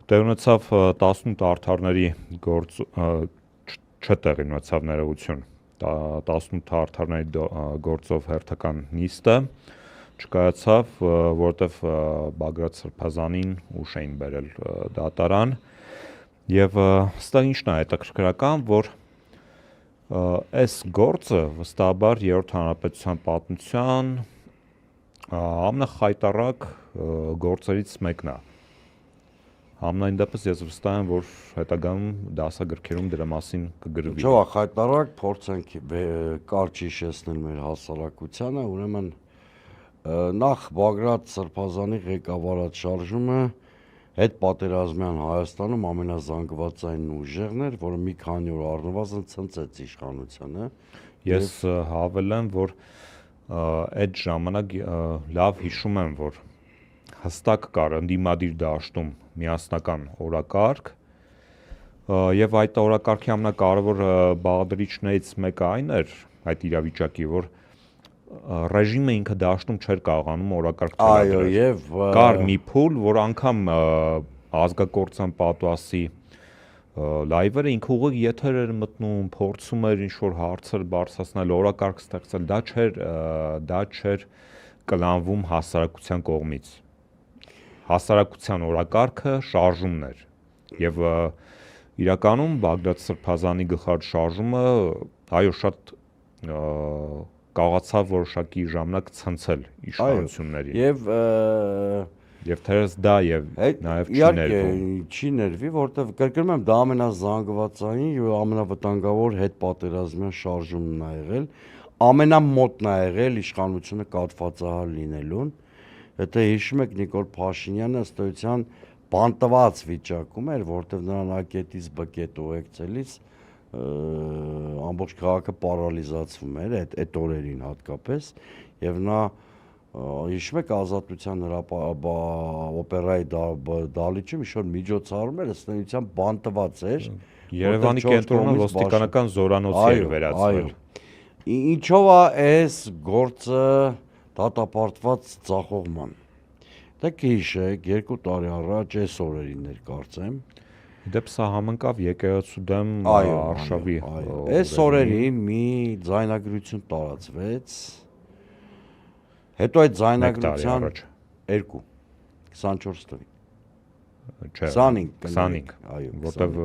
Տեղ ունեցավ 18 արդարների գործ չտեղի ունեցավ ներողություն 18 արդարների գործով հերթական նիստը չկայացավ, որովհետև Բագրատ Սրբազանին ուշ էին բերել դատարան եւ ստեղ ինչն է հետաքրքրական, որ այս գործը վստահաբար երրորդ հանրապետության պատմության ամենախայտառակ գործերից մեկն է։ Համենայն դեպս ես վստահ եմ, որ հետագայում դասագրքերում դրա մասին կգրվի։ Ինչո՞վ է խայտարակ, փորձենք կարճ հիշեցնել մեր հասարակությանը, ուրեմն նախ Բագրատ Սրբազանի ղեկավարած շարժումը հետ պատերազմյան Հայաստանում ամենազանգվածային ուժերն էր, որը մի քանի օր առնվազն ցնցեց իշխանությանը։ Ես հավելեմ, որ այդ ժամանակ լավ հիշում եմ, որ հստակ կար ընդդիմադիր դաշտում միասնական օրակարգ եւ այդ օրակարգի ամենակարևոր բաղադրիչներից մեկը այն էր այդ իրավիճակի, որ ռեժիմը ինքը դաշտում չէր կարողանում օրակարգ թելադրել։ Այո, եւ կար մի փուլ, որ անգամ ազգակործան պատվասի լայվերը ինքը ուղիղ եթեր էր մտնում, փորձում էր ինչ-որ հարցեր բարձրացնել, օրակարգ ստեղծել, դա չէր կլանվում հասարակության կողմից։ Հասարակության օրակարգը շարժումն էր եւ իրականում Բագրատ Սրբազանի գլխավոր շարժումը այո շատ կարողացավ որոշակի ժամանակ ցնցել իշխանություններին եւ թերևս դա եւ նաեւ չի ներվի, որտեվ կրկնում եմ դա ամենազանգվածային եւ ամենավտանգավոր հետպատերազմյան շարժումն է եղել, ամենամոտն է եղել իշխանությունը կաթվածահար լինելուն։ Եթե հիշում եք Նիկոլ Փաշինյանը ըստ էության բանտված վիճակում էր, որտեվ նրան ակետից բկետ ուղեկցելիս ամբողջ քաղաքը պարալիզացվում էր այդ օրերին հատկապես եւ նա հիշում եք ազատության օպերայի դահլիճում ինչ-որ միջոցառում էր, ըստ էության բանտված էր։ Երևանի կենտրոնը ոստիկանական զորանոցի էր վերածվել։ Ինչով է այս գործը դատապարտված ծախողման։ Դե կհիշեք 2 տարի առաջ այս օրերին էր կարծեմ։ Դեպ սա համընկավ եկեղեցու դեմ արշավի։ Այս օրերին մի ձայնագրություն տարածվեց։ Հետո այդ ձայնագրության 24 թվին։ Չէ, 25, այո, որտեվ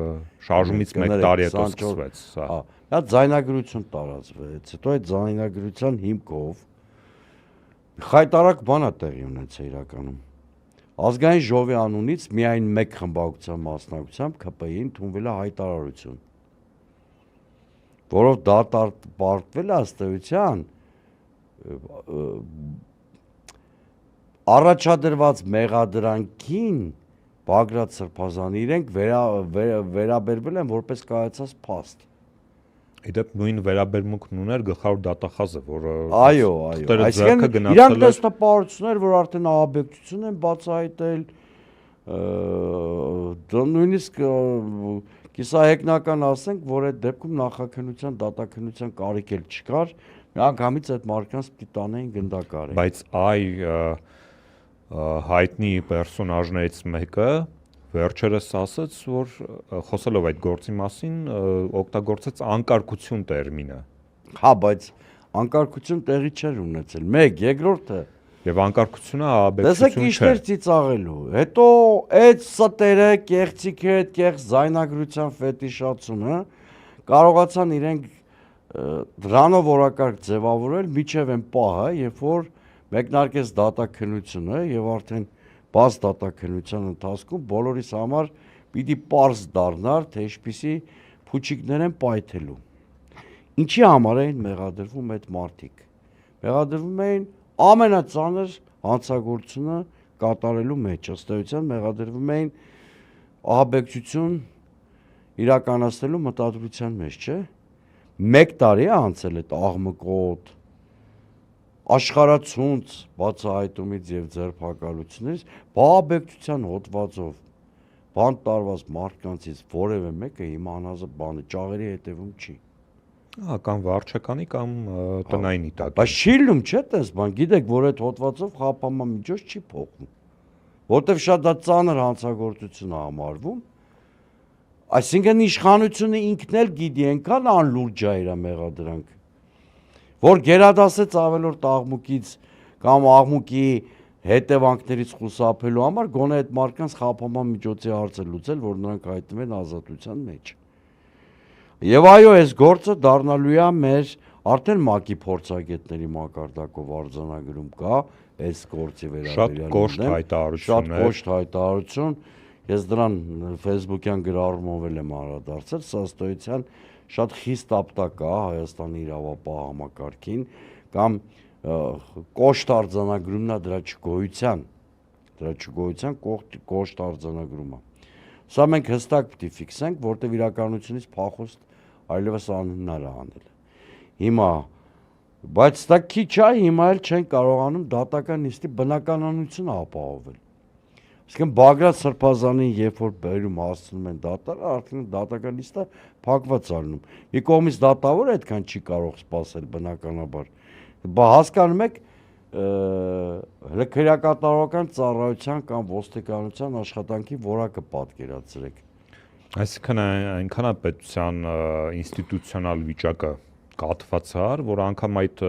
շարժումից 1 տարի հետո սկսվեց սա։ Դա ձայնագրություն տարածվեց, հետո այդ ձայնագրության հիմքով խայտարակ բան է տեղի ունեցել իրականում։ Ազգային ժողովի անունից միայն մեկ խմբակցության մասնակցությամբ ԿՊԻ-ին ընդունվել է հայտարարություն, որով դատապարտվել է ըստ էության առաջադրված մեղադրանքին Բագրատ Սրբազանի իրենք վերաբերվել են որպես կայացած փաստ։ Իդեպ նույն վերաբերմունքն ուներ գլխավոր դատախազը, որը այո, այսինքն իրանք դաստապարտություններ, որ արդեն ահաբեկչություն են բացահայտել, նույնիսկ կիսահեգնական ասենք, որ այդ դեպքում նախաքննության, դատաքննության կարիք էլ չկար, միանգամից այդ մարդկանց պիտի տանեին գնդակարի։ Բայց հայտնի պերսոնաժներից մեկը վերջերս ասաց, որ խոսելով այդ գործի մասին օգտագործեց անկարգություն տերմինը։ Հա, բայց անկարգություն տեղի չէր ունեցել։ Մեկ, երկրորդը եւ անկարգությունը ահաբեկչություն չէ։ Տեսեք ինչներ ծիծաղելու։ Հետո այդ ստերը կեղծիքը, այդ կեղծ զայնագրության ֆետիշացումը կարողացան իրենք դրանով որակարգ ձևավորել միջև այն պահը, երբ որ մեկնարկեց դատաքննությունը եւ արդեն բաց դատաքննության ընթացքում բոլորիս համար պիտի պարզ դառնար, թե ինչպիսի փուչիկներ են պայթելու։ Ինչի համար էին մեղադրվում այդ մարդիկ։ Մեղադրվում էին ամենածանր հանցագործությունը կատարելու մեջ, ըստ էության մեղադրվում էին ահաբեկչություն իրականացնելու մտադրության մեջ, չէ։ 1 տարի է անցել այդ աղմկոտ աշխարհացունց բացահայտումից եւ ձերբակալությունից, ահաբեկչության հոդվածով բան տարված մարդկանցից որևէ մեկը հիմա անհազը բանը ճաղերի հետևում չի։ Հա, կամ վարչականի կամ տնային իտակի։ Բայց չի լինում, չէ՞, տես բան, գիտեք, որ այդ հոդվածով խափանման միջոց չի փոխվում։ որտեվ շատ դա ծանր հանցագործություն է համարվում։ Այսինքն իշխանությունը ինքն էլ գիտի այնքան անլուրջ է իր մեղադրանք, որ գերադասեց ավելորդ աղմուկից կամ աղմուկի հետևանքներից խուսափելու համար գոնե այդ մարդկանց խափանման միջոցի հարցը լուծել, որ նրանք հայտնվեն ազատության մեջ։ Եվ այո, այս գործը դառնալու է մեր արդեն ՄԱԿ-ի փորձագետների մակարդակով արձանագրում կա այս գործի վերաբերյալ։ Շատ կոշտ հայտարարություն։ Ես դրան Facebook-յան գրառումով էլ եմ անդրադարձել, սա ըստ էության շատ խիստ ապտակ է Հայաստանի իրավապահ համակարգին կամ կոշտ արձանագրումն է դրա չգոյության կոշտ արձանագրումը։ Սա մենք հստակ պիտի ֆիքսենք, որտեղ իրականությունից փախուստ այլևս անհնար է անել։ Հիմա, բայց դա քիչ է, հիմա էլ չեն կարողանում դատական նիստի բնականանությունը ապահովել։ Այսինքն Բագրատ Սրբազանին երբ որ բերում հասցնում են դատարան, արդեն դատական նիստը փակված ալնում։ Մի կողմից դատավորը այդքան չի կարող սպասել բնականաբար։ Բա հասկանում եք, քրեակատարողական ծառայության կամ ոստիկանության աշխատանքի որակը պատկերացրեք։ Այսինքն այնքան է պետության ինստիտուցիոնալ վիճակը կաթվածար, որ անգամ այդ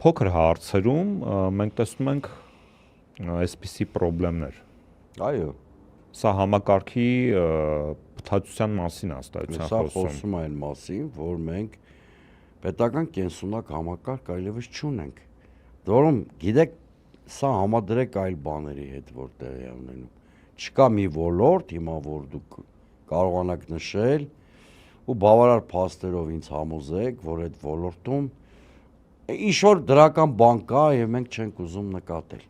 փոքր հարցերում մենք տեսնում ենք այսպիսի խնդիրներ։ Այո։ Սա համակարգի փտացության մասին աստայության խոսում։ Սա խոսում է այն մասին, որ մենք պետական կենսունակ համակարգ այլևս չունենք։ Որում գիտեք, սա համադրեք այլ բաների հետ, որ տեղի է ունենում։ Չկա մի ոլորտ, հիմա որ դուք կարողանաք նշել ու բավարար փաստերով ինձ համոզեք, որ այդ ոլորտում ինչ որ դրական բան կա եւ մենք չենք ուզում նկատել։